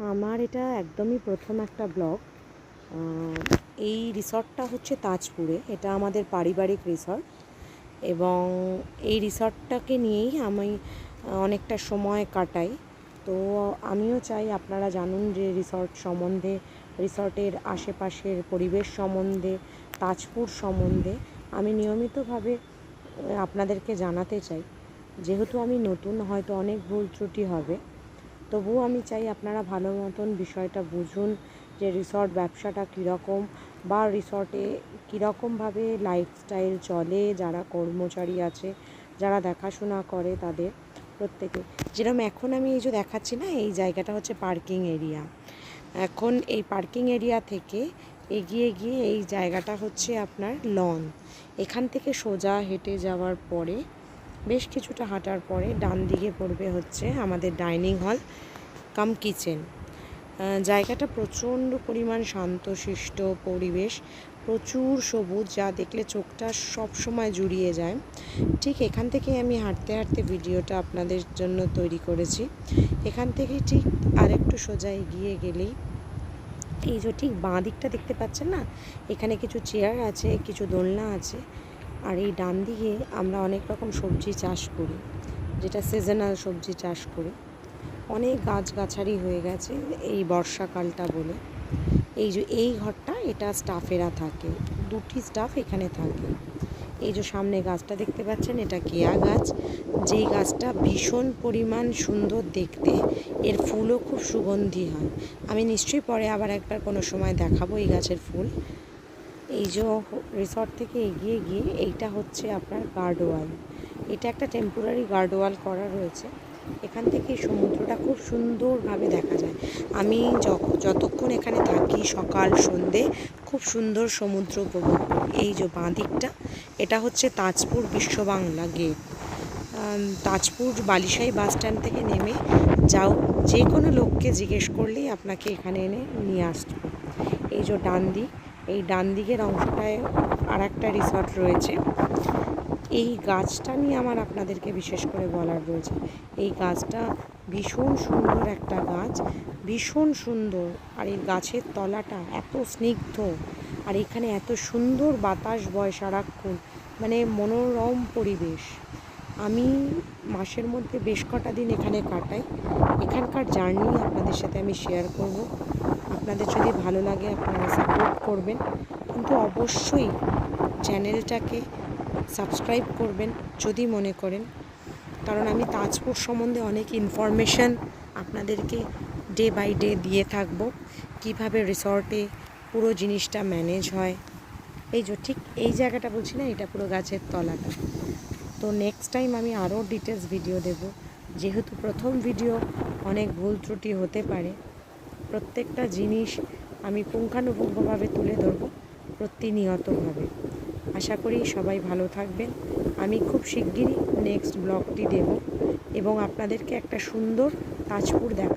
আমার এটা একদমই প্রথম একটা ব্লগ। এই রিসর্টটা হচ্ছে তাজপুরে, এটা আমাদের পারিবারিক রিসর্ট এবং এই রিসর্টটাকে নিয়েই আমি অনেকটা সময় কাটাই। তো আমিও চাই আপনারা জানুন যে রিসর্ট সম্বন্ধে, রিসর্টের আশেপাশের পরিবেশ সম্বন্ধে, তাজপুর সম্বন্ধে আমি নিয়মিতভাবে আপনাদেরকে জানাতে চাই। যেহেতু আমি নতুন, হয়তো অনেক ভুল ত্রুটি হবে, তবুও আমি চাই আপনারা ভালো মতন বিষয়টা বুঝুন যে রিসর্ট ব্যবসাটা কীরকম বা রিসর্টে কীরকমভাবে লাইফস্টাইল চলে, যারা কর্মচারী আছে, যারা দেখাশোনা করে তাদের প্রত্যেকে। যেরকম এখন আমি এই যে দেখাচ্ছি না, এই জায়গাটা হচ্ছে পার্কিং এরিয়া। এখন এই পার্কিং এরিয়া থেকে এগিয়ে গিয়ে এই জায়গাটা হচ্ছে আপনার লন। এখান থেকে সোজা হেঁটে যাওয়ার পরে, বেশ কিছুটা হাঁটার পরে ডান দিকে পড়বে হচ্ছে আমাদের ডাইনিং হল কাম কিচেন। জায়গাটা প্রচণ্ড পরিমাণ শান্তশিষ্ট পরিবেশ, প্রচুর সবুজ, যা দেখলে চোখটা সব সময় জুড়িয়ে যায়। ঠিক এখান থেকেই আমি হাঁটতে হাঁটতে ভিডিওটা আপনাদের জন্য তৈরি করেছি। এখান থেকে ঠিক আরেকটু সোজা এগিয়ে গেলেই এই যে ঠিক বাঁ দিকটা দেখতে পাচ্ছেন না, এখানে কিছু চেয়ার আছে, কিছু দোলনা আছে। আর এই ডান দিকে আমরা অনেক রকম সবজি চাষ করি, যেটা সিজনাল সবজি চাষ করি। অনেক গাছগাছালি হয়ে গেছে এই বর্ষাকালটা বলে। এই যে এই ঘরটা, এটা স্টাফেরা থাকে, 2টি স্টাফ এখানে থাকে। এই যে সামনে গাছটা দেখতে পাচ্ছেন, এটা কেয়া গাছ, যেই গাছটা ভীষণ পরিমাণ সুন্দর দেখতে, এর ফুলও খুব সুগন্ধি হয়। আমি নিশ্চয়ই পরে আবার একবার কোনো সময় দেখাবো এই গাছের ফুল। এই যে রিসর্ট থেকে এগিয়ে গিয়ে এইটা হচ্ছে আপনার গার্ডওয়াল। এটা একটা টেম্পোরারি গার্ডওয়াল করা রয়েছে। এখান থেকে সমুদ্রটা খুব সুন্দরভাবে দেখা যায়। আমি যতক্ষণ এখানে থাকি, সকাল সন্ধে খুব সুন্দর সমুদ্র উপভোগ করি। এই যে বাঁ দিকটা, এটা হচ্ছে Tajpur Biswa Bangla gate. Tajpur Balisai bus stand থেকে নেমে যাও, যে কোনো লোককে জিজ্ঞেস করলেই আপনাকে এখানে এনে নিয়ে আসবে। এই যে ডান দিক, এই ডান দিকের অংশটায় আর একটা রিসর্ট রয়েছে। এই গাছটা নিয়ে আমার আপনাদেরকে বিশেষ করে বলার রয়েছে। এই গাছটা ভীষণ সুন্দর একটা গাছ, ভীষণ সুন্দর। আর এই গাছের তলাটা এত স্নিগ্ধ, আর এখানে এত সুন্দর বাতাস বয় সারাক্ষণ, মানে মনোরম পরিবেশ। আমি মাসের মধ্যে বেশ কটা দিন এখানে কাটাই। এখানকার জার্নি আপনাদের সাথে আমি শেয়ার করব। আপনাদের যদি ভালো লাগে আপনারা সাপোর্ট করবেন, কিন্তু অবশ্যই চ্যানেলটাকে সাবস্ক্রাইব করবেন যদি মনে করেন। কারণ আমি তাজপুর সম্বন্ধে অনেক ইনফরমেশান আপনাদেরকে ডে বাই ডে দিয়ে থাকবো, কিভাবে রিসর্টে পুরো জিনিসটা ম্যানেজ হয়। এই যে ঠিক এই জায়গাটা বলছি না, এটা পুরো গাছের তলাটা। তো নেক্সট টাইম আমি আরও ডিটেলস ভিডিও দেব। যেহেতু প্রথম ভিডিও, অনেক ভুল ত্রুটি হতে পারে। প্রত্যেকটা জিনিস আমি পুঙ্খানুপুঙ্খভাবে তুলে ধরব প্রতিনিয়তভাবে। আশা করি সবাই ভালো থাকবেন। আমি খুব শিগগিরই নেক্সট ব্লগটি দেব এবং আপনাদেরকে একটা সুন্দর তাজপুর দেখা